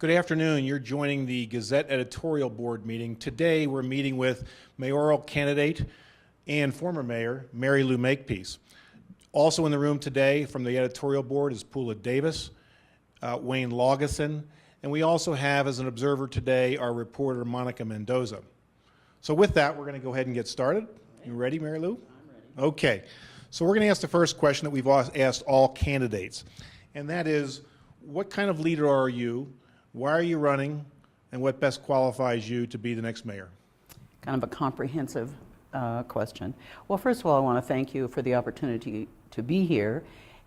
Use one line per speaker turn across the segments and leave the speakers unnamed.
Good afternoon. You're joining the Gazette Editorial Board meeting. Today we're meeting with mayoral candidate and former mayor Mary Lou Makepeace. Also in the room today from the editorial board is Pula Davis, Wayne Laugesen, and we also have as an observer today our reporter Monica Mendoza. So with that, we're going to go ahead and get started. You ready, Mary Lou?
I'm ready.
Okay. So we're going to ask the first question that we've asked all candidates, and that is, what kind of leader are you? Why are you running, and what best qualifies you to be the next mayor?
Kind of a comprehensive question. Well, first of all, I want to thank you for the opportunity to be here.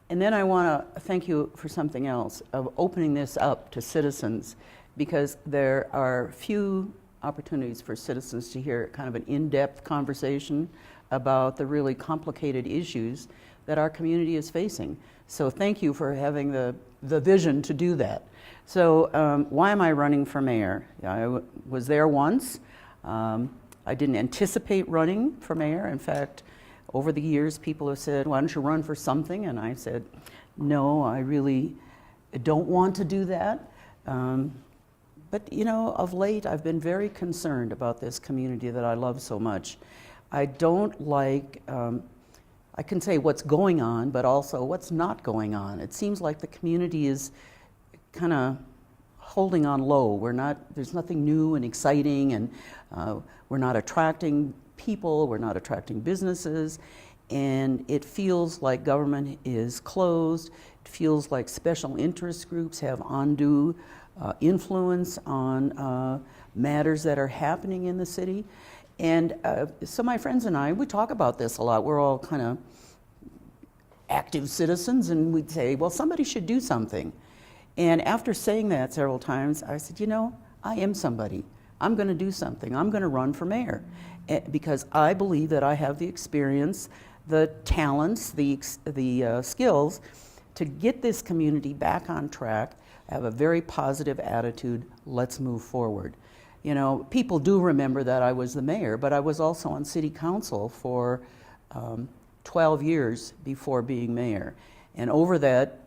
And then I want to thank you for something else, of opening this up to citizens, because there are few opportunities for citizens to hear kind of an in-depth conversation about the really complicated issues that our community is facing. So thank you for having the vision to do that. So why am I running for mayor? I was there once. I didn't anticipate running for mayor. In fact, over the years, people have said, why don't you run for something? And I said, no, I really don't want to do that. But you know, of late, I've been very concerned about this community that I love so much. I don't like, I can say what's going on, but also what's not going on. It seems like the community is kind of holding on low. There's nothing new and exciting, and we're not attracting people, we're not attracting businesses, and it feels like government is closed. It feels like special interest groups have undue influence on matters that are happening in the city. And so my friends and I, we talk about this a lot. We're all kind of active citizens, and we'd say, well, somebody should do something. And after saying that several times, I said, you know, I am somebody. I'm going to do something. I'm going to run for mayor because I believe that I have the experience, the talents, the skills to get this community back on track. I have a very positive attitude. Let's move forward. You know, people do remember that I was the mayor, but I was also on city council for 12 years before being mayor. And over that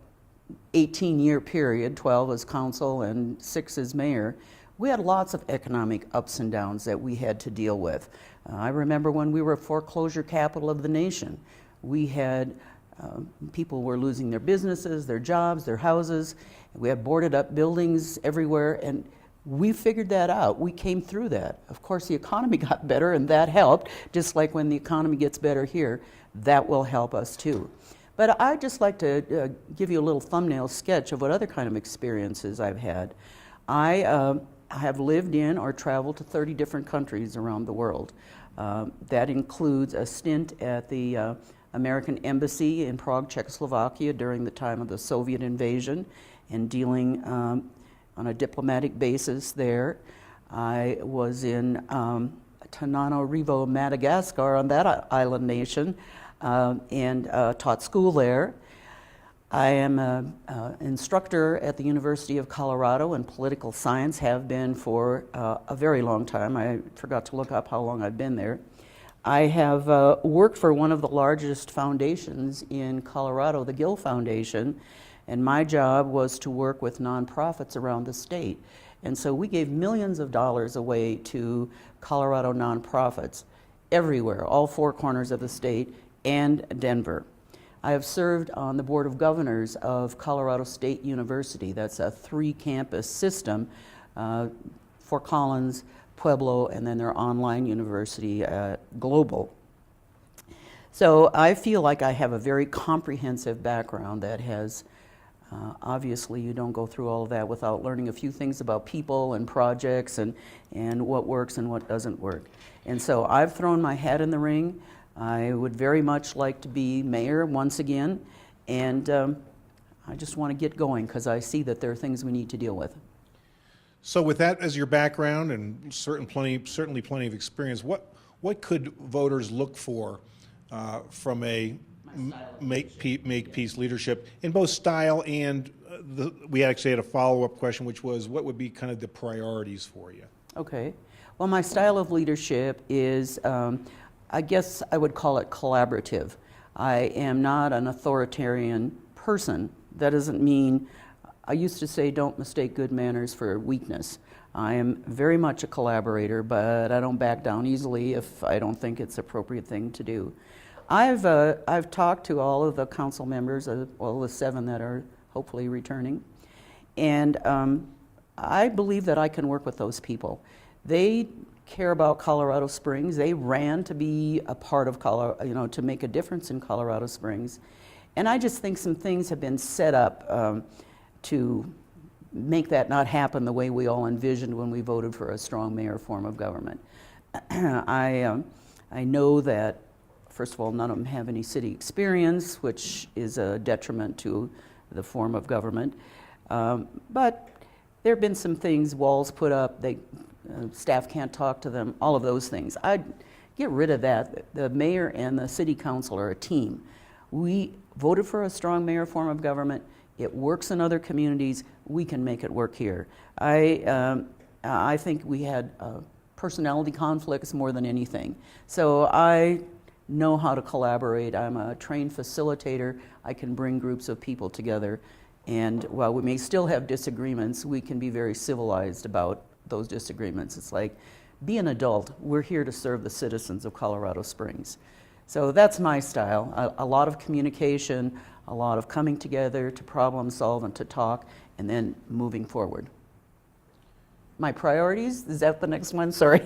18-year period, 12 as council and 6 as mayor, we had lots of economic ups and downs that we had to deal with. I remember when we were foreclosure capital of the nation. We had people were losing their businesses, their jobs, their houses. We had boarded up buildings everywhere, and we figured that out. We came through that. Of course, the economy got better, and that helped. Just like when the economy gets better here, that will help us too. But I'd just like to give you a little thumbnail sketch of what other kind of experiences I've had. I have lived in or traveled to 30 different countries around the world. That includes a stint at the American Embassy in Prague, Czechoslovakia during the time of the Soviet invasion and dealing on a diplomatic basis there. I was in Tananarivo, Madagascar, on that island nation, and taught school there. I am an instructor at the University of Colorado in political science, have been for a very long time. I forgot to look up how long I've been there. I have worked for one of the largest foundations in Colorado, the Gill Foundation, and my job was to work with nonprofits around the state. And so we gave millions of dollars away to Colorado nonprofits everywhere, all 4 corners of the state, and Denver. I have served on the Board of Governors of Colorado State University. That's a 3-campus system, Fort Collins, Pueblo, and then their online university, Global. So I feel like I have a very comprehensive background that has, obviously you don't go through all of that without learning a few things about people and projects and what works and what doesn't work. And so I've thrown my hat in the ring. I would very much like to be mayor once again, and I just want to get going because I see that there are things we need to deal with.
So with that as your background and certainly plenty of experience, what could voters look for from a Makepeace leadership in both style and we actually had a follow-up question, which was what would be kind of the priorities for you?
Okay. Well, my style of leadership is I guess I would call it collaborative. I am not an authoritarian person. That doesn't mean I used to say, don't mistake good manners for weakness. I am very much a collaborator, but I don't back down easily if I don't think it's an appropriate thing to do. I've talked to all of the council members, all the 7 that are hopefully returning, and I believe that I can work with those people. They care about Colorado Springs. They ran to be a part of Colorado, to make a difference in Colorado Springs. And I just think some things have been set up to make that not happen the way we all envisioned when we voted for a strong mayor form of government. I know that, first of all, none of them have any city experience, which is a detriment to the form of government. But there have been some things, walls put up, staff can't talk to them, all of those things. I'd get rid of that. The mayor and the city council are a team. We voted for a strong mayor form of government. It works in other communities. We can make it work here. I think we had personality conflicts more than anything. So I know how to collaborate. I'm a trained facilitator. I can bring groups of people together. And while we may still have disagreements, we can be very civilized about those disagreements. It's like, be an adult. We're here to serve the citizens of Colorado Springs. So that's my style. A lot of communication, a lot of coming together to problem solve and to talk, and then moving forward. My priorities, is that the next one? Sorry.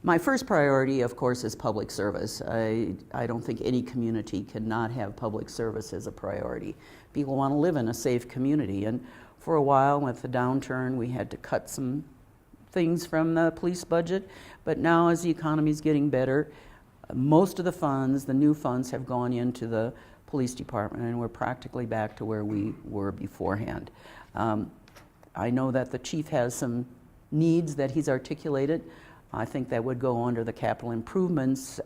My first priority, of course, is public service. I don't think any community cannot have public service as a priority. People want to live in a safe community, and for a while with the downturn, we had to cut some things from the police budget, but now as the economy is getting better, most of the funds, the new funds, have gone into the police department, and we're practically back to where we were beforehand. I know that the chief has some needs that he's articulated. I think that would go under the capital improvements,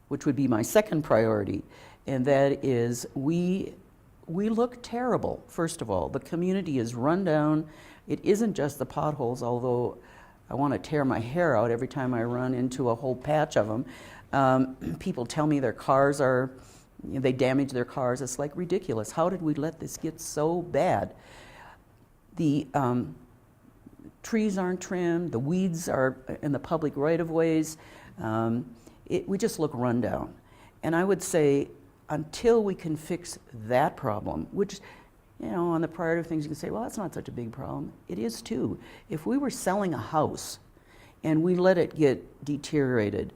which would be my second priority, and that is we look terrible, first of all. The community is run down. It isn't just the potholes, although I want to tear my hair out every time I run into a whole patch of them. People tell me their cars they damage their cars. It's like ridiculous. How did we let this get so bad? The trees aren't trimmed. The weeds are in the public right-of-ways. We just look run down. And I would say until we can fix that problem, which, on the priority of things you can say, well, that's not such a big problem. It is too. If we were selling a house and we let it get deteriorated,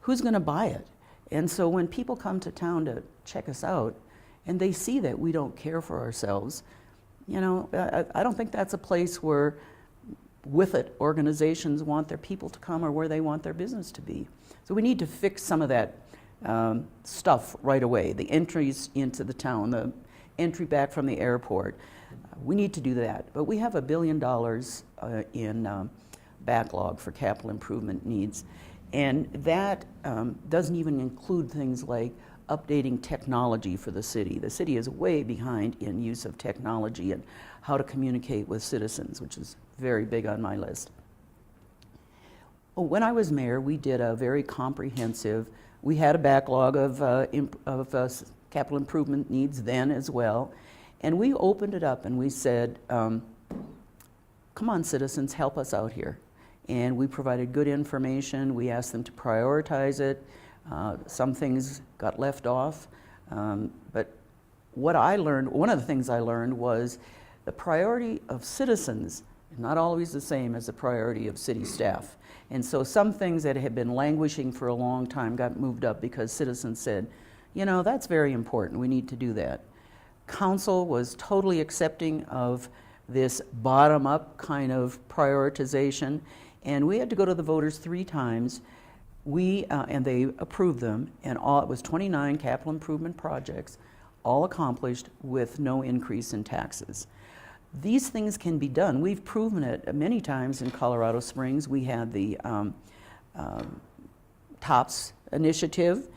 who's going to buy it? And so when people come to town to check us out and they see that we don't care for ourselves, I don't think that's a place where with it organizations want their people to come or where they want their business to be. So we need to fix some of that stuff right away. The entries into the town, the entry back from the airport. We need to do that. But we have $1 billion in backlog for capital improvement needs. And that doesn't even include things like updating technology for the city. The city is way behind in use of technology and how to communicate with citizens, which is very big on my list. When I was mayor, we did a very comprehensive, we had a backlog of capital improvement needs then as well, and we opened it up and we said, come on citizens, help us out here. And we provided good information. We asked them to prioritize it. Some things got left off, but what I learned, one of the things I learned was the priority of citizens is not always the same as the priority of city staff. And so some things that had been languishing for a long time got moved up because citizens said, that's very important, we need to do that. Council was totally accepting of this bottom-up kind of prioritization, and we had to go to the voters 3 times. And they approved them, and it was 29 capital improvement projects, all accomplished with no increase in taxes. These things can be done. We've proven it many times in Colorado Springs. We had the TOPS initiative,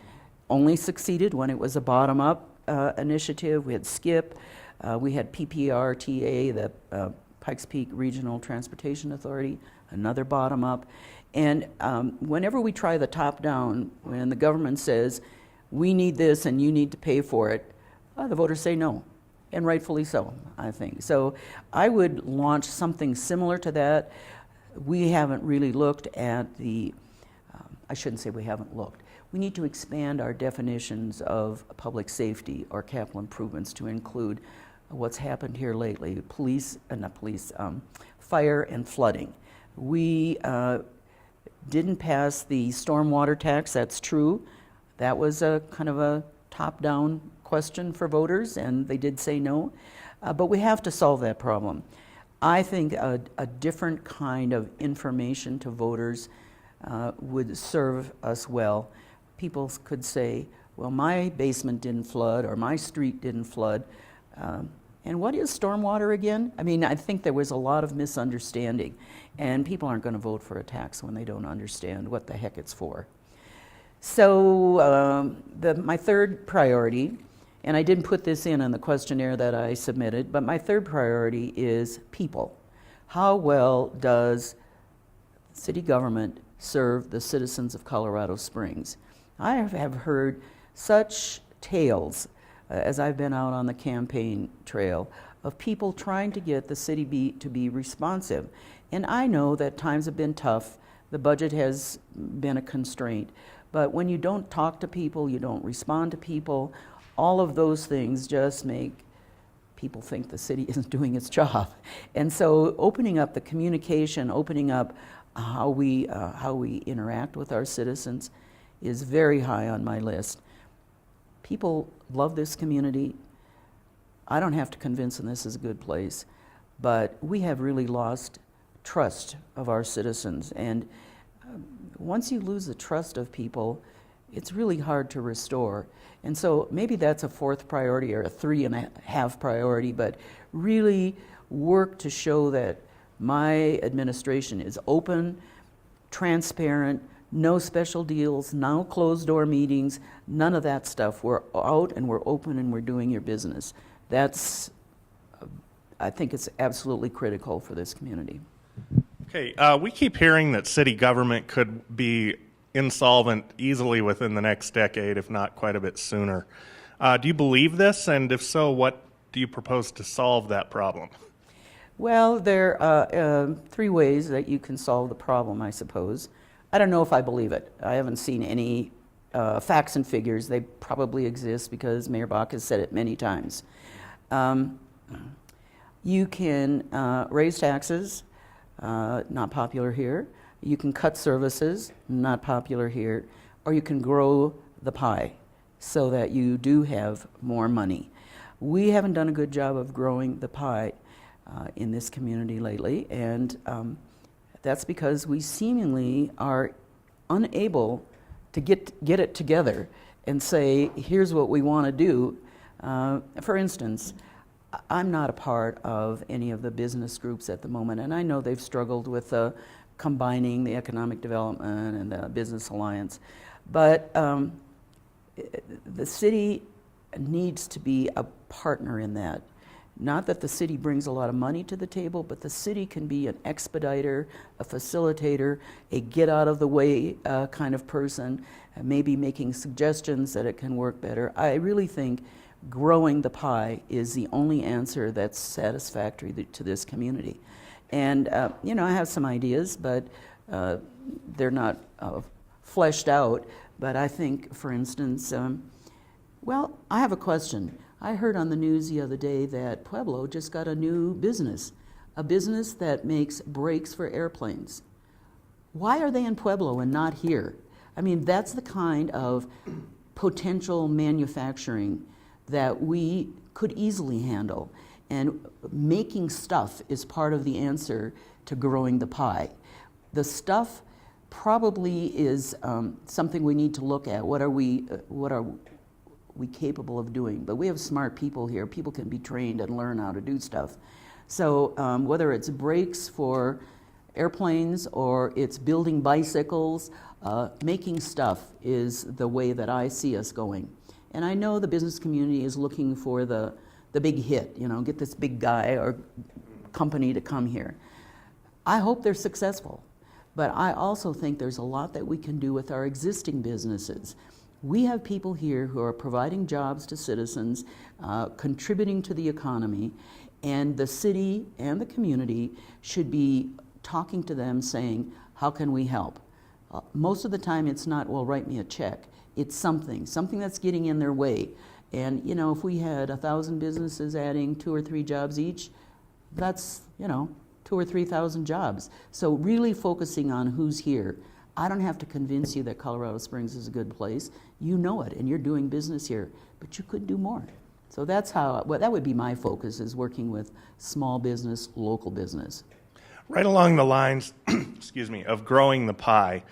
only succeeded when it was a bottom-up initiative. We had SKIP, we had PPRTA, the Pikes Peak Regional Transportation Authority, another bottom-up. And whenever we try the top-down, when the government says, we need this and you need to pay for it, the voters say no. and rightfully so, I think. So I would launch something similar to that. We haven't really looked at I shouldn't say we haven't looked. We need to expand our definitions of public safety or capital improvements to include what's happened here lately, fire and flooding. We didn't pass the stormwater tax, that's true. That was a kind of a top-down question for voters, and they did say no. But we have to solve that problem. I think a different kind of information to voters would serve us well. People could say, well, my basement didn't flood or my street didn't flood. And what is stormwater again? I mean, I think there was a lot of misunderstanding, and people aren't going to vote for a tax when they don't understand what the heck it's for. So my third priority, and I didn't put this in on the questionnaire that I submitted, but my third priority is people. How well does city government serve the citizens of Colorado Springs? I have heard such tales as I've been out on the campaign trail of people trying to get the city to be responsive. And I know that times have been tough. The budget has been a constraint. But when you don't talk to people, you don't respond to people, all of those things just make people think the city isn't doing its job. And so opening up the communication, opening up how we interact with our citizens is very high on my list. People love this community. I don't have to convince them this is a good place, but we have really lost trust of our citizens. And once you lose the trust of people, it's really hard to restore. And so maybe that's a fourth priority or a 3.5 priority, but really work to show that my administration is open, transparent, no special deals, no closed door meetings, none of that stuff. We're out and we're open and we're doing your business. That's, I think it's absolutely critical for this community.
Okay, we keep hearing that city government could be insolvent easily within the next decade, if not quite a bit sooner. Do you believe this? And if so, what do you propose to solve that problem?
Well, there are 3 ways that you can solve the problem, I suppose. I don't know if I believe it. I haven't seen any facts and figures. They probably exist because Mayor Bach has said it many times. You can raise taxes, not popular here. You can cut services, not popular here. Or you can grow the pie so that you do have more money. We haven't done a good job of growing the pie in this community lately, and that's because we seemingly are unable to get it together and say, here's what we want to do. For instance, I'm not a part of any of the business groups at the moment, and I know they've struggled with combining the economic development and the business alliance, but the city needs to be a partner in that. Not that the city brings a lot of money to the table, but the city can be an expediter, a facilitator, a get-out-of-the-way kind of person, maybe making suggestions that it can work better. I really think growing the pie is the only answer that's satisfactory to this community. And, I have some ideas, but they're not fleshed out. But I think, for instance, I have a question. I heard on the news the other day that Pueblo just got a new business, a business that makes brakes for airplanes. Why are they in Pueblo and not here? I mean, that's the kind of potential manufacturing that we could easily handle. And making stuff is part of the answer to growing the pie. The stuff probably is something we need to look at. What are we capable of doing? But we have smart people here. People can be trained and learn how to do stuff. So whether it's brakes for airplanes or it's building bicycles, making stuff is the way that I see us going. And I know the business community is looking for the big hit, get this big guy or company to come here. I hope they're successful, but I also think there's a lot that we can do with our existing businesses. We have people here who are providing jobs to citizens, contributing to the economy, and the city and the community should be talking to them saying, how can we help? Most of the time it's not, well, write me a check. It's something that's getting in their way. And, you know, if we had 1,000 businesses adding 2 or 3 jobs each, that's, you know, 2,000 or 3,000 jobs. So really focusing on who's here. I don't have to convince you that Colorado Springs is a good place. You know it, and you're doing business here, but you could do more. So that's how, well, that would be my focus, is working with small business, local business.
Right along the lines, excuse me, of growing the pie,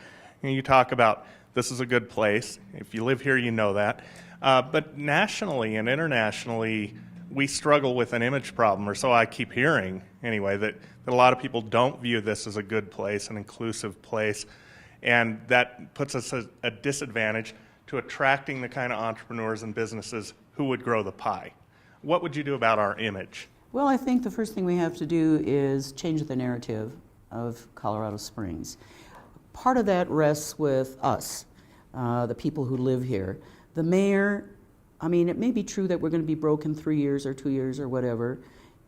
you talk about this is a good place. If you live here, you know that. But nationally and internationally, we struggle with an image problem, or so I keep hearing anyway, that a lot of people don't view this as a good place, an inclusive place, and that puts us at a disadvantage to attracting the kind of entrepreneurs and businesses who would grow the pie. What would you do about our image?
Well, I think the first thing we have to do is change the narrative of Colorado Springs. Part of that rests with us, the people who live here. The mayor, I mean, it may be true that we're going to be broke in 3 years or 2 years or whatever,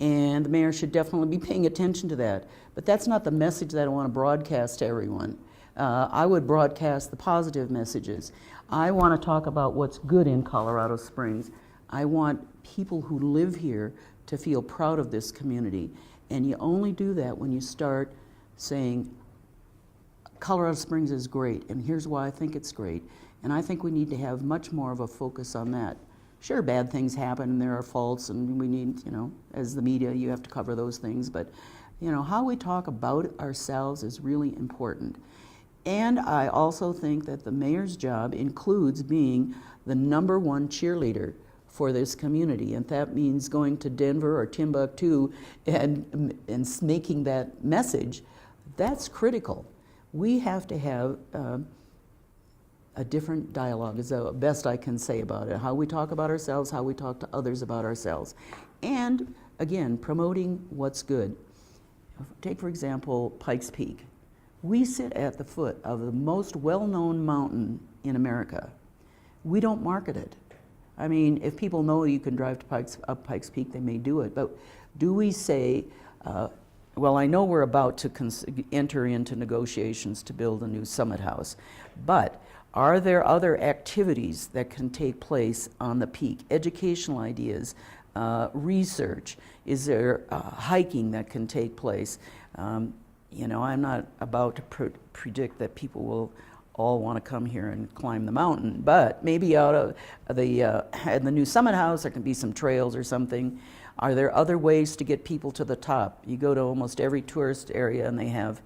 and the mayor should definitely be paying attention to that. But that's not the message that I want to broadcast to everyone. I would broadcast the positive messages. I want to talk about what's good in Colorado Springs. I want people who live here to feel proud of this community. And you only do that when you start saying, Colorado Springs is great, and here's why I think it's great. And I think we need to have much more of a focus on that. Sure, bad things happen, and there are faults, and we need, you know, as the media, you have to cover those things. But, you know, how we talk about ourselves is really important. And I also think that the mayor's job includes being the #1 cheerleader for this community. And that means going to Denver or Timbuktu and making that message. That's critical. We have to have a different dialogue, is the best I can say about it. How we talk about ourselves, how we talk to others about ourselves. And again, promoting what's good. Take, for example, Pikes Peak. We sit at the foot of the most well-known mountain in America. We don't market it. I mean, if people know you can drive to up Pikes Peak, they may do it. But do we say, well, I know we're about to enter into negotiations to build a new Summit House, but are there other activities that can take place on the peak? Educational ideas, research? Is there hiking that can take place? You know, I'm not about to predict that people will all want to come here and climb the mountain, but maybe out of in the new Summit House there can be some trails or something. Are there other ways to get people to the top? You go to almost every tourist area and they have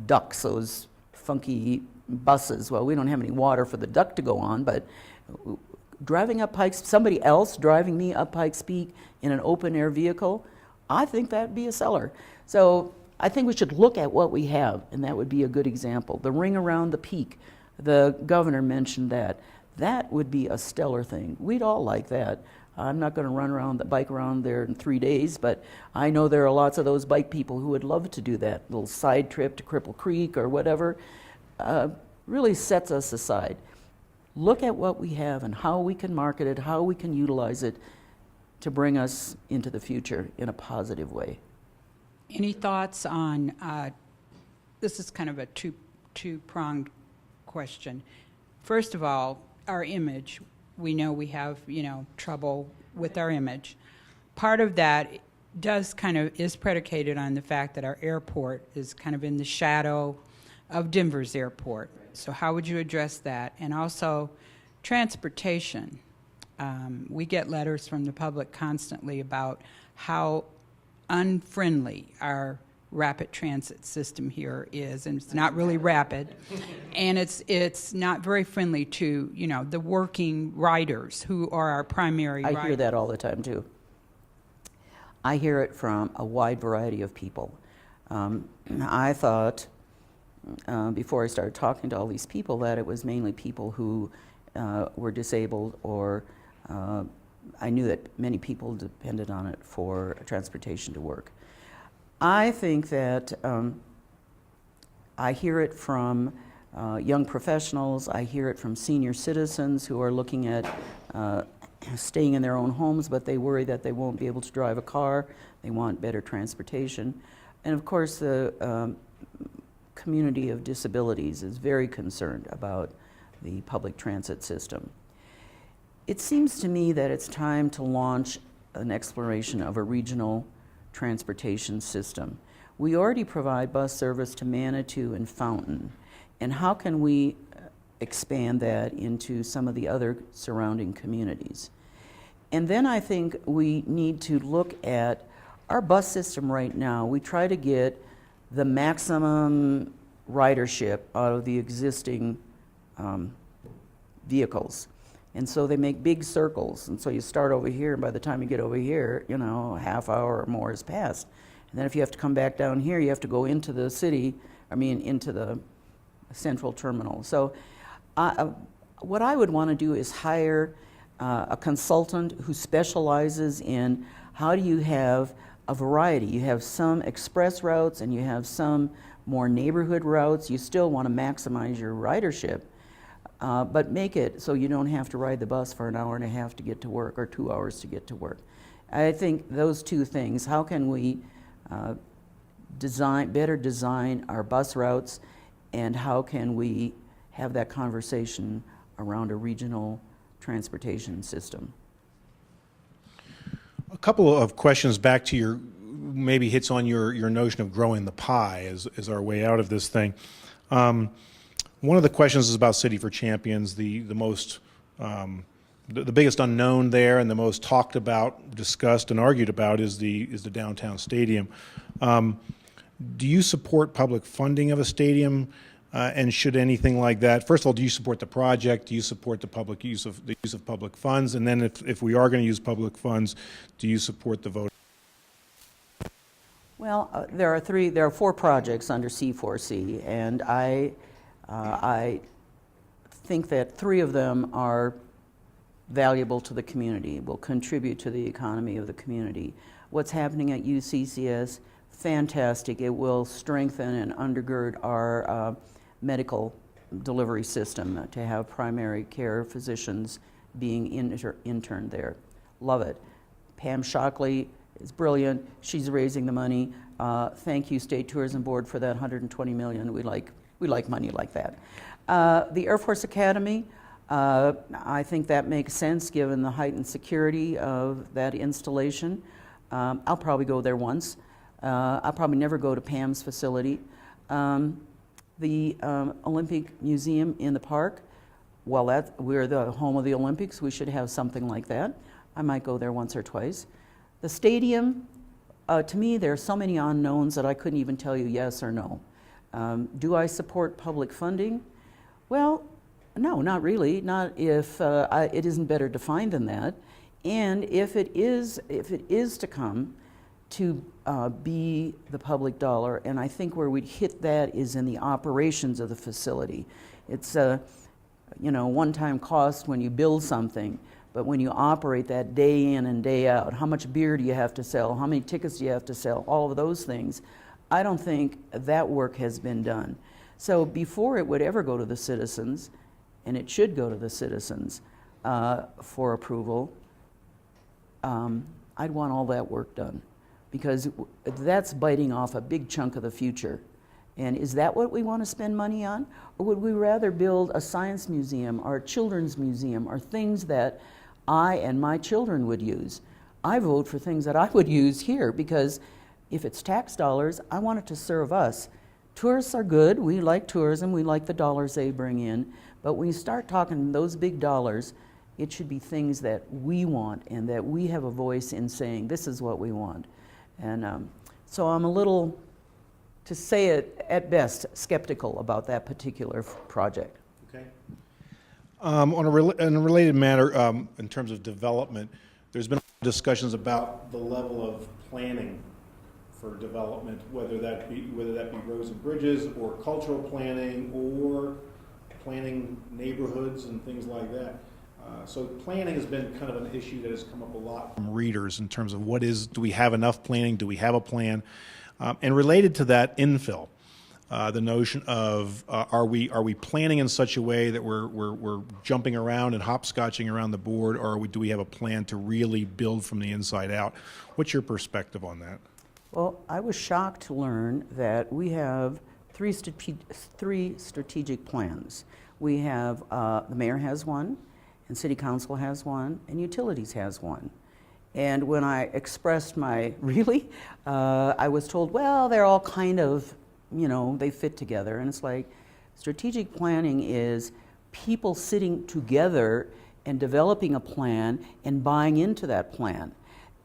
ducks, those funky buses. Well, we don't have any water for the duck to go on, but driving up somebody else driving me up Pikes Peak in an open air vehicle, I think that'd be a seller. So I think we should look at what we have, and that would be a good example. The ring around the peak, the governor mentioned that. That would be a stellar thing. We'd all like that. I'm not going to bike around there in 3 days, but I know there are lots of those bike people who would love to do that. Little side trip to Cripple Creek or whatever really sets us aside. Look at what we have and how we can market it, how we can utilize it to bring us into the future in a positive way.
Any thoughts on, this is kind of a two-pronged question. First of all, our image. We know we have, you know, trouble with our image. Part of that is predicated on the fact that our airport is kind of in the shadow of Denver's airport. So how would you address that? And also, transportation. We get letters from the public constantly about how unfriendly our rapid transit system here is, and it's not really rapid, and it's not very friendly to, you know, the working riders who are our primary riders.
I hear that all the time too. I hear it from a wide variety of people. I thought before I started talking to all these people that it was mainly people who were disabled, or I knew that many people depended on it for transportation to work. I think that I hear it from young professionals. I hear it from senior citizens who are looking at staying in their own homes, but they worry that they won't be able to drive a car. They want better transportation. And of course, the community of disabilities is very concerned about the public transit system. It seems to me that it's time to launch an exploration of a regional transportation system. We already provide bus service to Manitou and Fountain, and how can we expand that into some of the other surrounding communities? And then I think we need to look at our bus system right now. We try to get the maximum ridership out of the existing vehicles. And so they make big circles. And so you start over here, and by the time you get over here, you know, a half hour or more has passed. And then if you have to come back down here, you have to go into the city, into the central terminal. So what I would want to do is hire a consultant who specializes in how do you have a variety. You have some express routes and you have some more neighborhood routes. You still want to maximize your ridership, but make it so you don't have to ride the bus for an hour and a half to get to work or 2 hours to get to work. I think those two things, how can we better design our bus routes, and how can we have that conversation around a regional transportation system?
A couple of questions back to your, maybe hits on your notion of growing the pie as our way out of this thing. One of the questions is about City for Champions. The most, the biggest unknown there and the most talked about, discussed, and argued about is the downtown stadium. Do you support public funding of a stadium? And should anything like that, first of all, do you support the project? Do you support the use of public funds? And then if we are going to use public funds, do you support the vote?
Well, there are 4 projects under C4C, and I think that 3 of them are valuable to the community, will contribute to the economy of the community. What's happening at UCCS, fantastic. It will strengthen and undergird our medical delivery system to have primary care physicians being interned there. Love it. Pam Shockley is brilliant. She's raising the money. Thank you, State Tourism Board, for that $120 million. We like money like that. The Air Force Academy, I think that makes sense given the heightened security of that installation. I'll probably go there once. I'll probably never go to Pam's facility. The Olympic Museum in the park, well, we're the home of the Olympics. We should have something like that. I might go there once or twice. The stadium, to me, there are so many unknowns that I couldn't even tell you yes or no. Do I support public funding? Well, no, not really. Not if it isn't better defined than that. And if it is to come to be the public dollar, and I think where we'd hit that is in the operations of the facility. It's a one-time cost when you build something, but when you operate that day in and day out, how much beer do you have to sell? How many tickets do you have to sell? All of those things. I don't think that work has been done. So before it would ever go to the citizens, and it should go to the citizens for approval, I'd want all that work done, because that's biting off a big chunk of the future. And is that what we want to spend money on? Or would we rather build a science museum or a children's museum or things that I and my children would use? I vote for things that I would use here, because if it's tax dollars, I want it to serve us. Tourists are good. We like tourism. We like the dollars they bring in. But when you start talking those big dollars, it should be things that we want and that we have a voice in saying, this is what we want. And so I'm a little, to say it at best, skeptical about that particular project.
Okay. On a related matter, in terms of development, there's been discussions about the level of planning for development, whether that be roads and bridges or cultural planning or planning neighborhoods and things like that. So planning has been kind of an issue that has come up a lot from readers in terms of do we have enough planning? Do we have a plan? And related to that, infill. the notion of are we planning in such a way that we're jumping around and hopscotching around the board, or do we have a plan to really build from the inside out? What's your perspective on that?
Well, I was shocked to learn that we have three strategic plans. We have, the mayor has one, and city council has one, and utilities has one. And when I expressed my, really, I was told, well, they're all kind of, they fit together. And it's like, strategic planning is people sitting together and developing a plan and buying into that plan.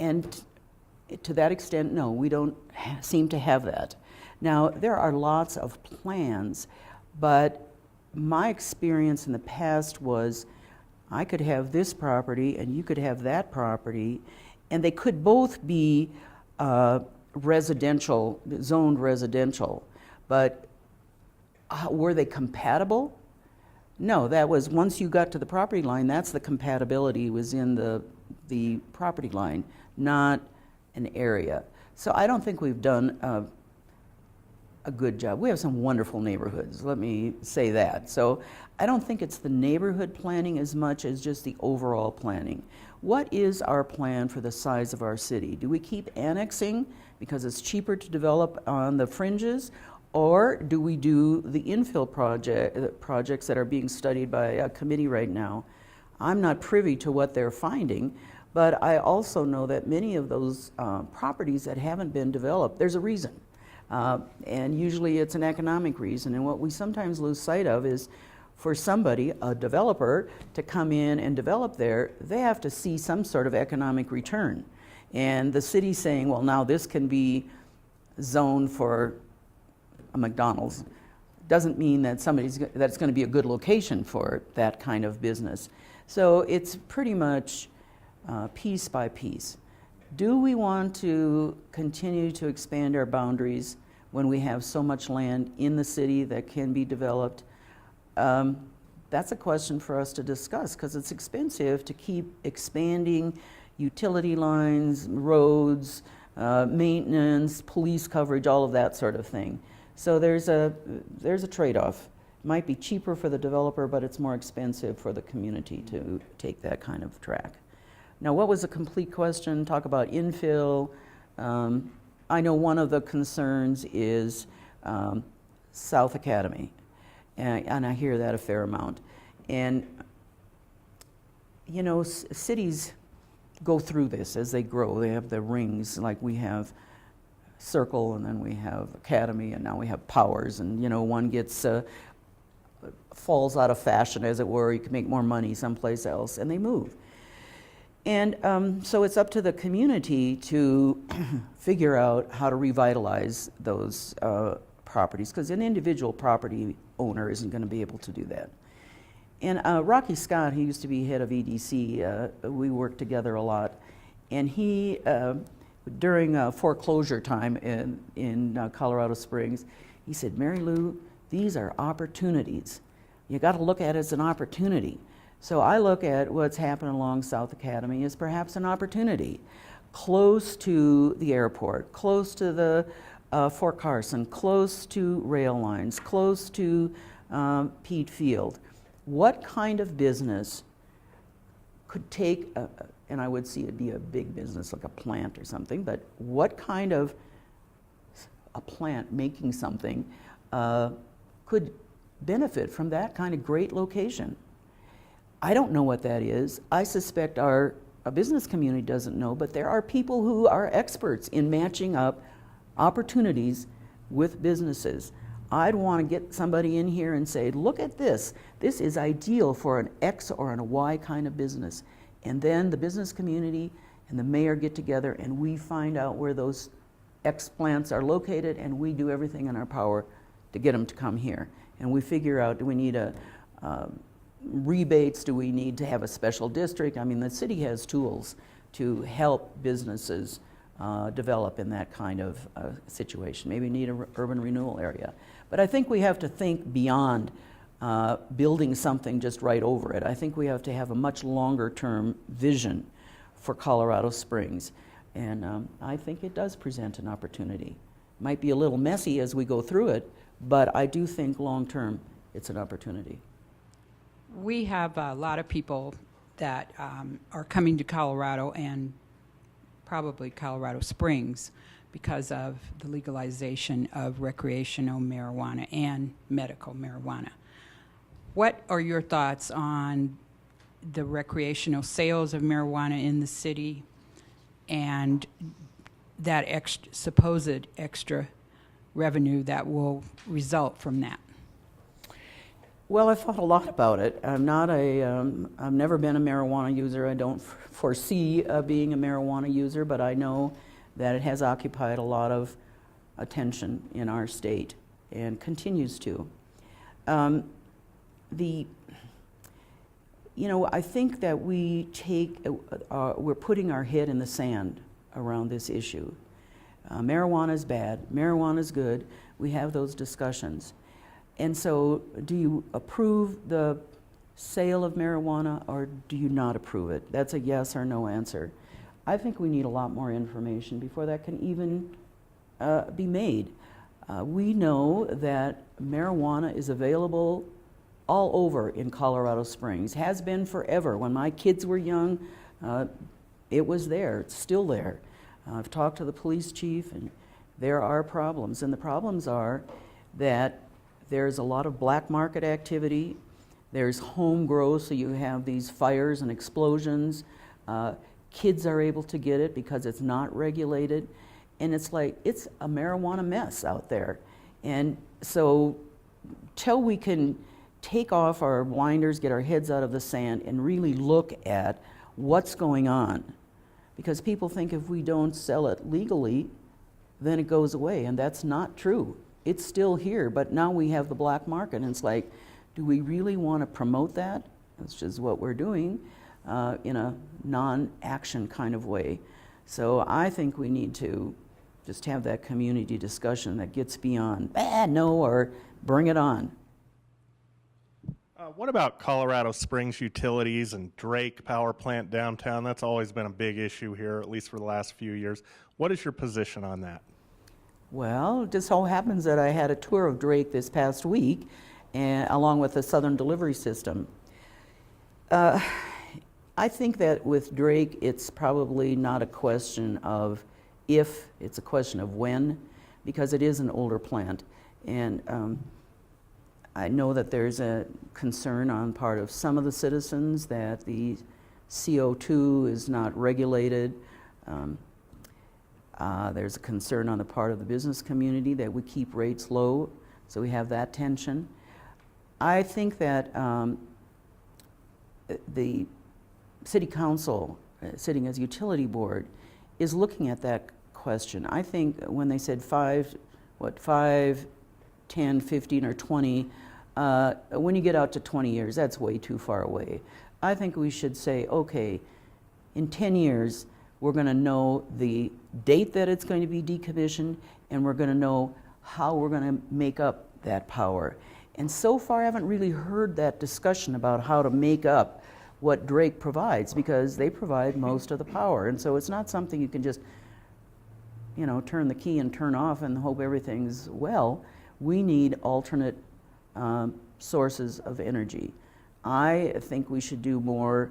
And to that extent, no, we don't seem to have that. Now, there are lots of plans, but my experience in the past was I could have this property and you could have that property, and they could both be residential, zoned residential, but were they compatible? No, that was once you got to the property line, that's the compatibility was in the property line, not an area. So I don't think we've done a good job. We have some wonderful neighborhoods, let me say that. So I don't think it's the neighborhood planning as much as just the overall planning. What is our plan for the size of our city? Do we keep annexing because it's cheaper to develop on the fringes? Or do we do the infill projects that are being studied by a committee right now? I'm not privy to what they're finding, but I also know that many of those properties that haven't been developed, there's a reason. And usually it's an economic reason. And what we sometimes lose sight of is for somebody, a developer, to come in and develop there, they have to see some sort of economic return. And the city's saying, well, now this can be zoned for a McDonald's. Doesn't mean that that's going to be a good location for that kind of business. So it's pretty much piece by piece. Do we want to continue to expand our boundaries when we have so much land in the city that can be developed? That's a question for us to discuss, because it's expensive to keep expanding utility lines, roads, maintenance, police coverage, all of that sort of thing. So there's a trade-off. It might be cheaper for the developer, but it's more expensive for the community to take that kind of track. Now, what was the complete question? Talk about infill. I know one of the concerns is South Academy, and I hear that a fair amount. And, cities go through this as they grow. They have the rings, like we have Circle, and then we have Academy, and now we have Powers, and, one gets, falls out of fashion, as it were. You can make more money someplace else, and they move. And so it's up to the community to figure out how to revitalize those properties, because an individual property owner isn't going to be able to do that. And Rocky Scott, he used to be head of EDC, we worked together a lot, and he, during foreclosure time in Colorado Springs, he said, Mary Lou, these are opportunities. You got to look at it as an opportunity. So I look at what's happening along South Academy as perhaps an opportunity. Close to the airport, close to the Fort Carson, close to rail lines, close to Pete Field. What kind of business could take, and I would see it be a big business like a plant or something, but what kind of a plant making something could benefit from that kind of great location? I don't know what that is. I suspect our business community doesn't know, but there are people who are experts in matching up opportunities with businesses. I'd want to get somebody in here and say, look at this. This is ideal for an X or a Y kind of business. And then the business community and the mayor get together and we find out where those X plants are located, and we do everything in our power to get them to come here. And we figure out, do we need rebates? Do we need to have a special district? I mean, the city has tools to help businesses develop in that kind of situation. Maybe need an urban renewal area. But I think we have to think beyond building something just right over it. I think we have to have a much longer term vision for Colorado Springs. And I think it does present an opportunity. Might be a little messy as we go through it, but I do think long-term it's an opportunity.
We have a lot of people that are coming to Colorado and probably Colorado Springs because of the legalization of recreational marijuana and medical marijuana. What are your thoughts on the recreational sales of marijuana in the city and that supposed extra revenue that will result from that?
Well, I've thought a lot about it. I've never been a marijuana user. I don't foresee being a marijuana user, but I know that it has occupied a lot of attention in our state and continues to. I think that we're putting our head in the sand around this issue. Marijuana is bad, marijuana is good. We have those discussions. And so, do you approve the sale of marijuana or do you not approve it? That's a yes or no answer. I think we need a lot more information before that can even be made. We know that marijuana is available all over in Colorado Springs, has been forever. When my kids were young, it was there, it's still there. I've talked to the police chief, and there are problems. And the problems are that there's a lot of black market activity. There's home grow, so you have these fires and explosions. Kids are able to get it because it's not regulated. And it's a marijuana mess out there. And so till we can take off our blinders, get our heads out of the sand, and really look at what's going on. Because people think if we don't sell it legally, then it goes away, and that's not true. It's still here, but now we have the black market, and it's like, do we really want to promote that? Which is what we're doing in a non-action kind of way. So I think we need to just have that community discussion that gets beyond, no, or bring it on.
What about Colorado Springs utilities and Drake power plant downtown? That's always been a big issue here, at least for the last few years. What is your position on that?
Well, it just so happens that I had a tour of Drake this past week, and along with the Southern Delivery System. I think that with Drake, it's probably not a question of if, it's a question of when, because it is an older plant. And I know that there's a concern on part of some of the citizens that the CO2 is not regulated. There's a concern on the part of the business community that we keep rates low, so we have that tension. I think that the City Council, sitting as utility board, is looking at that question. I think when they said 5, 10, 15, or 20, when you get out to 20 years, that's way too far away. I think we should say, okay, in 10 years, we're going to know the date that it's going to be decommissioned, and we're going to know how we're going to make up that power. And so far, I haven't really heard that discussion about how to make up what Drake provides, because they provide most of the power. And so it's not something you can just, turn the key and turn off and hope everything's well. We need alternate sources of energy. I think we should do more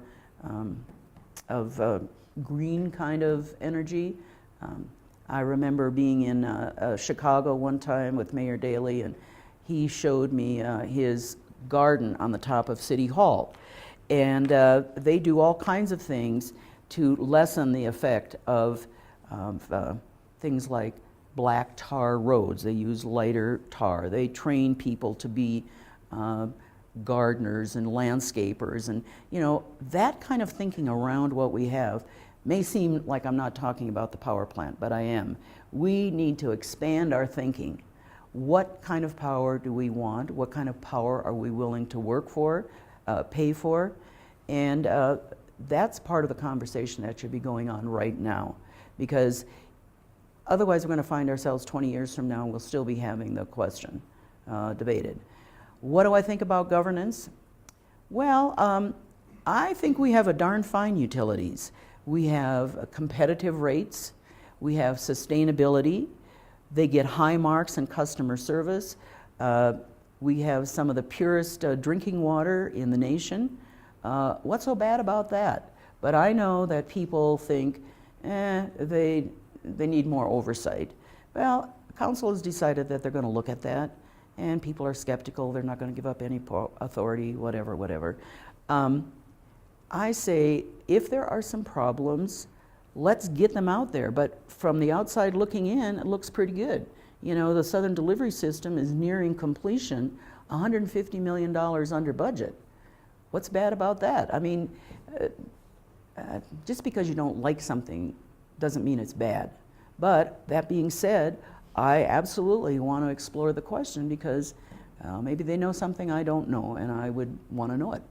of green kind of energy. I remember being in Chicago one time with Mayor Daley, and he showed me his garden on the top of City Hall. And they do all kinds of things to lessen the effect of things like black tar roads. They use lighter tar. They train people to be gardeners and landscapers. And, that kind of thinking around what we have may seem like I'm not talking about the power plant, but I am. We need to expand our thinking. What kind of power do we want? What kind of power are we willing to work for, pay for? And that's part of the conversation that should be going on right now, because otherwise we're going to find ourselves 20 years from now and we'll still be having the question debated. What do I think about governance? Well, I think we have a darn fine utilities. We have competitive rates, we have sustainability, They get high marks in customer service. We have some of the purest drinking water in the nation. What's so bad about that? But I know that people think, they need more oversight. Well, council has decided that they're going to look at that, and people are skeptical. They're not going to give up any authority, whatever. I say, if there are some problems, let's get them out there. But from the outside looking in, it looks pretty good. You know, the Southern Delivery System is nearing completion, $150 million under budget. What's bad about that? I mean, just because you don't like something doesn't mean it's bad. But that being said, I absolutely want to explore the question because maybe they know something I don't know, and I would want to know it.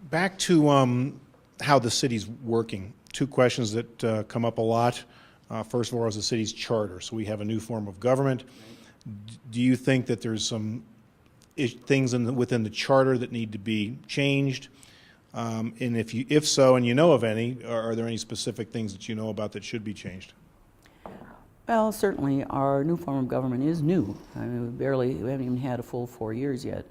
Back to how the city's working. Two questions that come up a lot. First of all, is the city's charter. So we have a new form of government. Do you think that there's some things within the charter that need to be changed? And if so, and you know of any, are there any specific things that you know about that should be changed?
Well, certainly our new form of government is new. I mean, we haven't even had a full 4 years yet.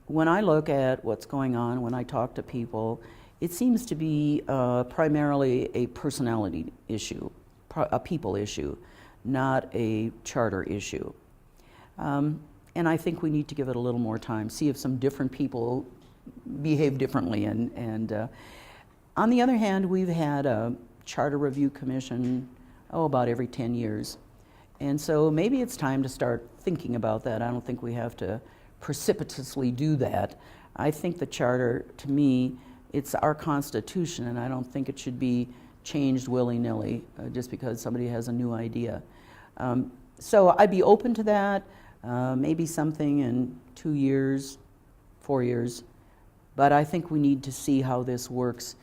When I look at what's going on, when I talk to people, it seems to be primarily a personality issue, a people issue, not a charter issue. And I think we need to give it a little more time, see if some different people behave differently. And on the other hand, we've had a charter review commission, about every 10 years. And so maybe it's time to start thinking about that. I don't think we have to precipitously do that. I think the charter, to me, it's our Constitution, and I don't think it should be changed willy-nilly just because somebody has a new idea. So I'd be open to that, maybe something in 2 years, 4 years, but I think we need to see how this works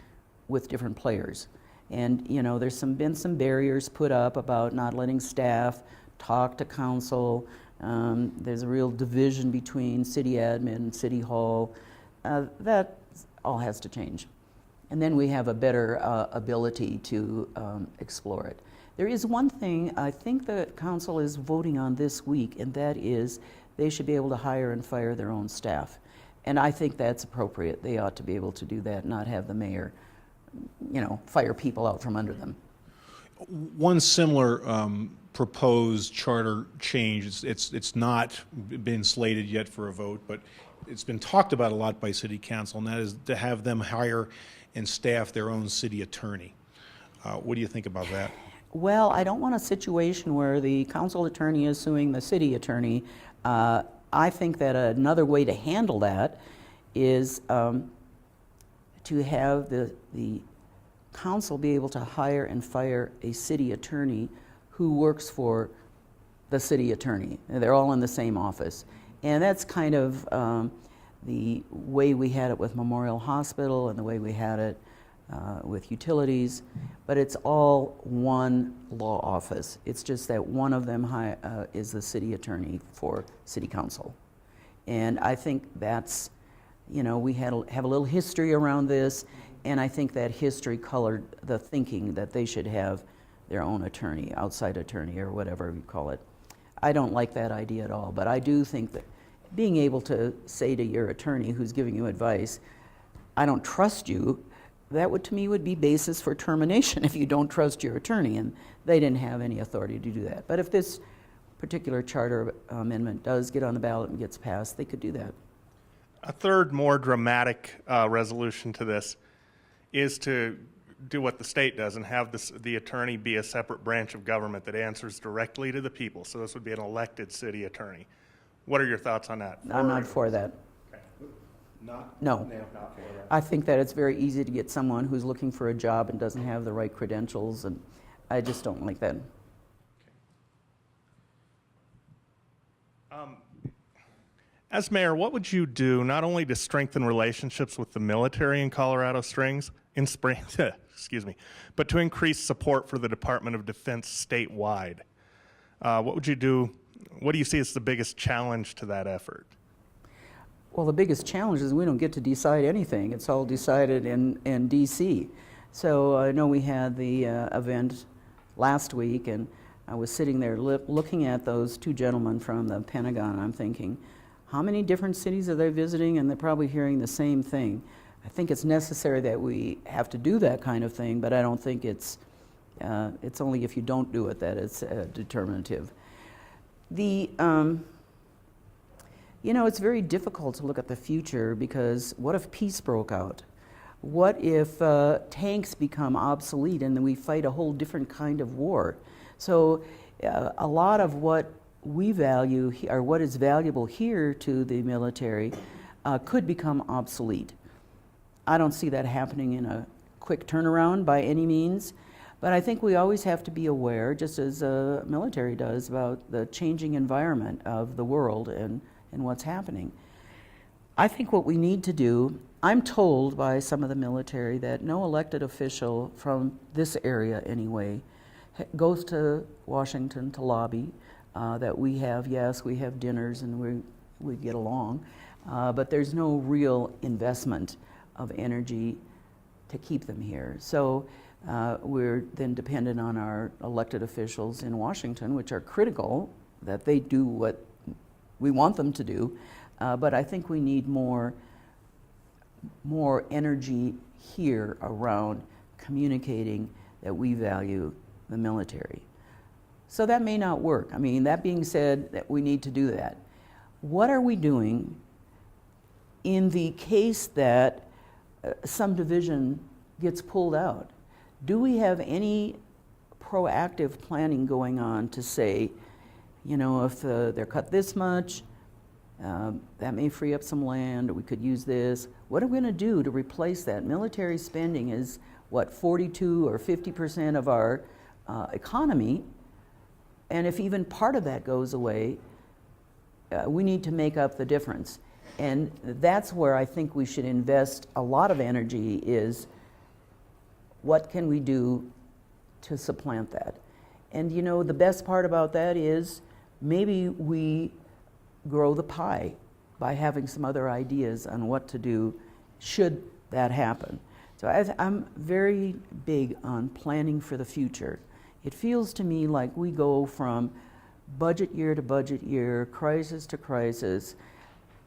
with different players. And you know, there's been some barriers put up about not letting staff talk to council. There's a real division between city admin and city hall. That all has to change. And then we have a better ability to explore it. There is one thing I think the council is voting on this week, and that is they should be able to hire and fire their own staff. And I think that's appropriate. They ought to be able to do that, not have the mayor, you know, fire people out from under them.
One similar proposed charter change, it's not been slated yet for a vote, but it's been talked about a lot by city council, and that is to have them hire and staff their own city attorney. What do you think about that?
Well, I don't want a situation where the council attorney is suing the city attorney. I think that another way to handle that is to have the council be able to hire and fire a city attorney who works for the city attorney. They're all in the same office. And that's kind of the way we had it with Memorial Hospital and the way we had it with utilities, but it's all one law office. It's just that one of them is the city attorney for city council. And I think that's, you know, we have a little history around this, and I think that history colored the thinking that they should have their own attorney, outside attorney, or whatever you call it. I don't like that idea at all, but I do think that being able to say to your attorney who's giving you advice, I don't trust you, that would, to me, would be basis for termination if you don't trust your attorney, and they didn't have any authority to do that. But if this particular charter amendment does get on the ballot and gets passed, they could do that.
A third, more dramatic resolution to this is to do what the state does and have the attorney be a separate branch of government that answers directly to the people. So this would be an elected city attorney. What are your thoughts on that?
I'm not for that. No. I think that it's very easy to get someone who's looking for a job and doesn't have the right credentials, and I just don't like that.
As mayor, what would you do not only to strengthen relationships with the military in Colorado Springs, excuse me, but to increase support for the Department of Defense statewide? What would you do? What do you see as the biggest challenge to that effort?
Well, the biggest challenge is we don't get to decide anything. It's all decided in D.C. So I know we had the event last week, and I was sitting there looking at those two gentlemen from the Pentagon, and I'm thinking, how many different cities are they visiting? And they're probably hearing the same thing. I think it's necessary that we have to do that kind of thing, but I don't think it's only if you don't do it that it's determinative. It's very difficult to look at the future, because what if peace broke out? What if tanks become obsolete and then we fight a whole different kind of war? So a lot of what we value, or what is valuable here to the military, could become obsolete. I don't see that happening in a quick turnaround by any means, but I think we always have to be aware, just as the military does, about the changing environment of the world and what's happening. I think what we need to do, I'm told by some of the military that no elected official from this area anyway goes to Washington to lobby, that we have dinners and we get along, but there's no real investment of energy to keep them here. So we're then dependent on our elected officials in Washington, which are critical that they do what we want them to do, but I think we need more energy here around communicating that we value the military. So that may not work. I mean, that being said, that we need to do that. What are we doing in the case that some division gets pulled out? Do we have any proactive planning going on to say, if they're cut this much, that may free up some land, or we could use this. What are we going to do to replace that? Military spending is, 42 or 50% of our economy, and if even part of that goes away, we need to make up the difference. And that's where I think we should invest a lot of energy, is what can we do to supplant that? And the best part about that is maybe we grow the pie by having some other ideas on what to do should that happen. So I'm very big on planning for the future. It feels to me like we go from budget year to budget year, crisis to crisis.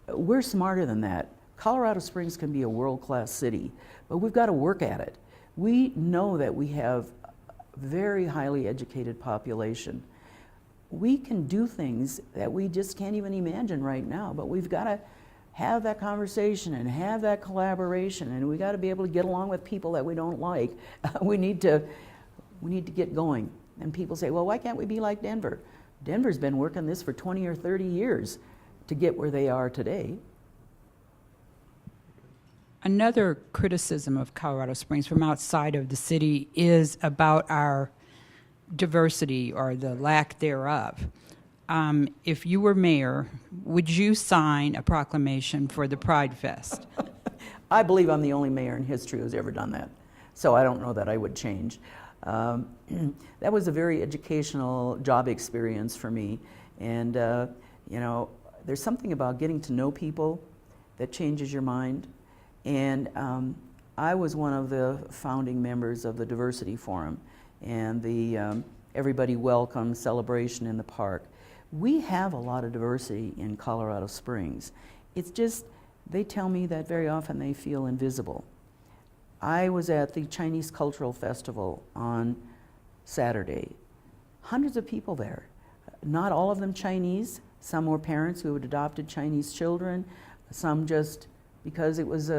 We're smarter than that. Colorado Springs can be a world-class city, but we've got to work at it. We know that we have a very highly educated population. We can do things that we just can't even imagine right now, but we've got to have that conversation and have that collaboration, and we got to be able to get along with people that we don't like. We need to get going. And people say, well, why can't we be like Denver? Denver's been working this for 20 or 30 years to get where they are today.
Another criticism of Colorado Springs from outside of the city is about our diversity, or the lack thereof. If you were mayor, would you sign a proclamation for the Pride Fest?
I believe I'm the only mayor in history who's ever done that, so I don't know that I would change. That was a very educational job experience for me, and there's something about getting to know people that changes your mind. And I was one of the founding members of the Diversity Forum and the Everybody Welcome celebration in the park. We have a lot of diversity in Colorado Springs. It's just, they tell me that very often they feel invisible. I was at the Chinese Cultural Festival on Saturday. Hundreds of people there. Not all of them Chinese. Some were parents who had adopted Chinese children. Some just because it was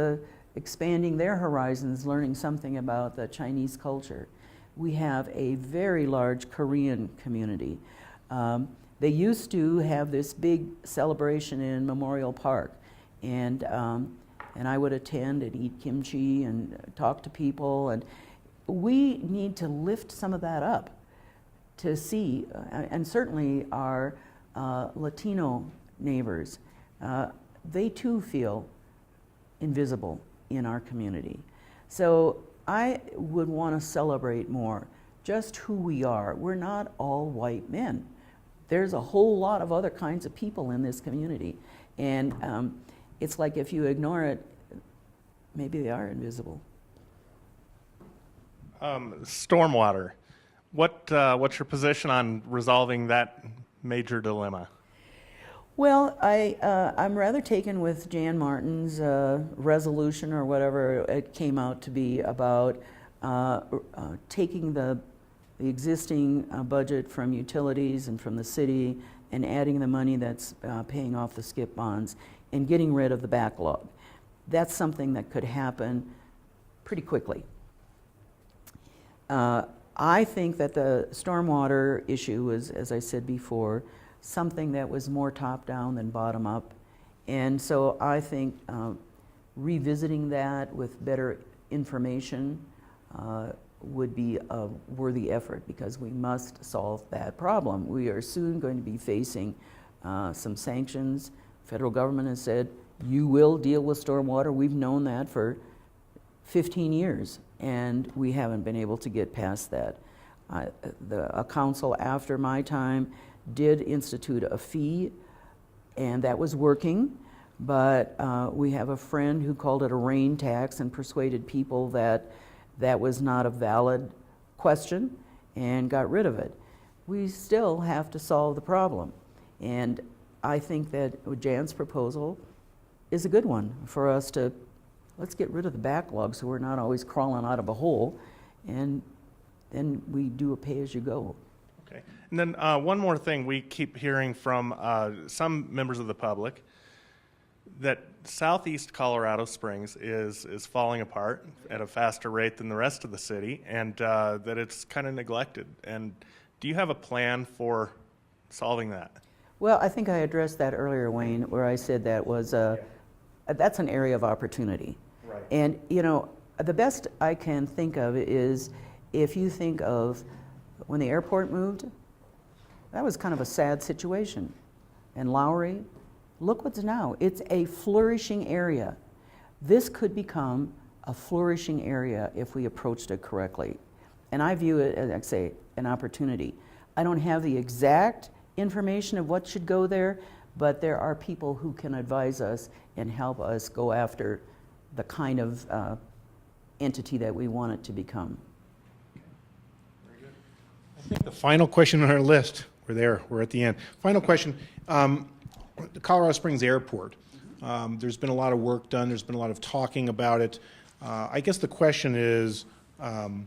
expanding their horizons, learning something about the Chinese culture. We have a very large Korean community. They used to have this big celebration in Memorial Park, and I would attend and eat kimchi and talk to people, and we need to lift some of that up to see, and certainly our Latino neighbors, they too feel invisible in our community. So I would want to celebrate more just who we are. We're not all white men. There's a whole lot of other kinds of people in this community. And it's like if you ignore it, maybe they are invisible.
Stormwater. What's your position on resolving that major dilemma?
Well, I'm rather taken with Jan Martin's resolution or whatever it came out to be about taking the existing budget from utilities and from the city and adding the money that's paying off the skip bonds and getting rid of the backlog. That's something that could happen pretty quickly. I think that the stormwater issue was, as I said before, something that was more top-down than bottom-up. And so I think revisiting that with better information would be a worthy effort, because we must solve that problem. We are soon going to be facing some sanctions. Federal government has said, you will deal with stormwater. We've known that for 15 years, and we haven't been able to get past that. A council after my time did institute a fee, and that was working, but we have a friend who called it a rain tax and persuaded people that that was not a valid question and got rid of it. We still have to solve the problem, and I think that Jan's proposal is a good one for us to, let's get rid of the backlog so we're not always crawling out of a hole, and then we do a pay-as-you-go.
Okay. And then one more thing, we keep hearing from some members of the public that southeast Colorado Springs is falling apart at a faster rate than the rest of the city, and that it's kind of neglected. And do you have a plan for solving that?
Well, I think I addressed that earlier, Wayne, where I said that was that's an area of opportunity.
Right.
And, you know, the best I can think of is if you think of when the airport moved, that was kind of a sad situation. And Lowry, look what's now. It's a flourishing area. This could become a flourishing area if we approached it correctly. And I view it as, I say, an opportunity. I don't have the exact information of what should go there, but there are people who can advise us and help us go after the kind of entity that we want it to become.
I think the final question on our list, we're at the end. Final question, the Colorado Springs Airport. There's been a lot of work done, there's been a lot of talking about it. I guess the question is, do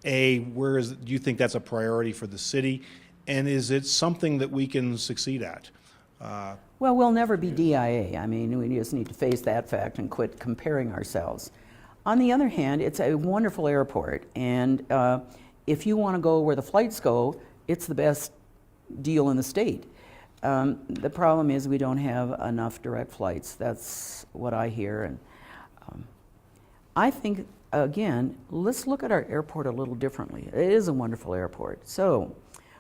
you think that's a priority for the city? And is it something that we can succeed at?
Well, we'll never be DIA. I mean, we just need to face that fact and quit comparing ourselves. On the other hand, it's a wonderful airport, and if you want to go where the flights go, it's the best deal in the state. The problem is we don't have enough direct flights. That's what I hear. And I think, again, let's look at our airport a little differently. It is a wonderful airport. So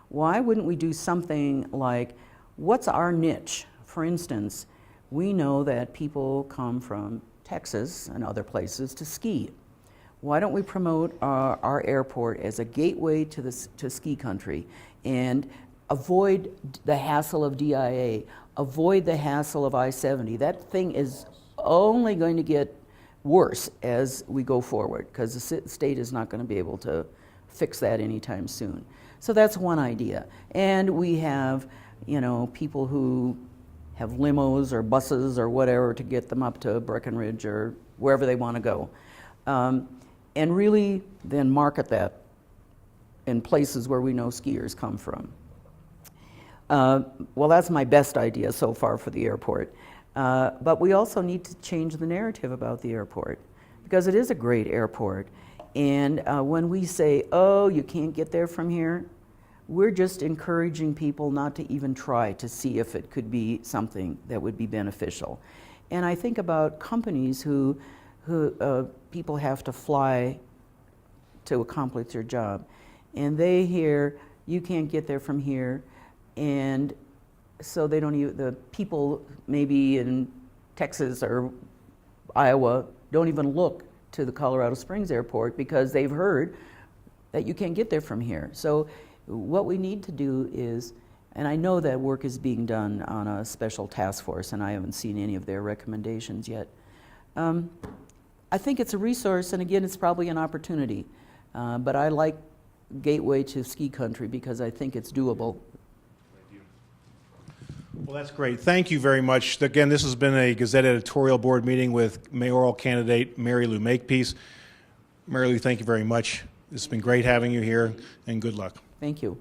why wouldn't we do something like, what's our niche? For instance, we know that people come from Texas and other places to ski. Why don't we promote our airport as a gateway to ski country and avoid the hassle of DIA, avoid the hassle of I-70. That thing is only going to get worse as we go forward, because the state is not going to be able to fix that anytime soon. So that's one idea. And we have, you know, people who have limos or buses or whatever to get them up to Breckenridge or wherever they want to go. And really then market that in places where we know skiers come from. Well, that's my best idea so far for the airport. But we also need to change the narrative about the airport, because it is a great airport. And when we say, oh, you can't get there from here, we're just encouraging people not to even try to see if it could be something that would be beneficial. And I think about companies who people have to fly to accomplish their job. And they hear, you can't get there from here. And so they don't even, the people maybe in Texas or Iowa don't even look to the Colorado Springs airport because they've heard that you can't get there from here. So what we need to do is, and I know that work is being done on a special task force, and I haven't seen any of their recommendations yet. I think it's a resource, and again, it's probably an opportunity. But I like gateway to ski country, because I think it's doable.
Well, that's great. Thank you very much. Again, this has been a Gazette Editorial Board meeting with mayoral candidate Mary Lou Makepeace. Mary Lou, thank you very much. It's been great having you here, and good luck.
Thank you.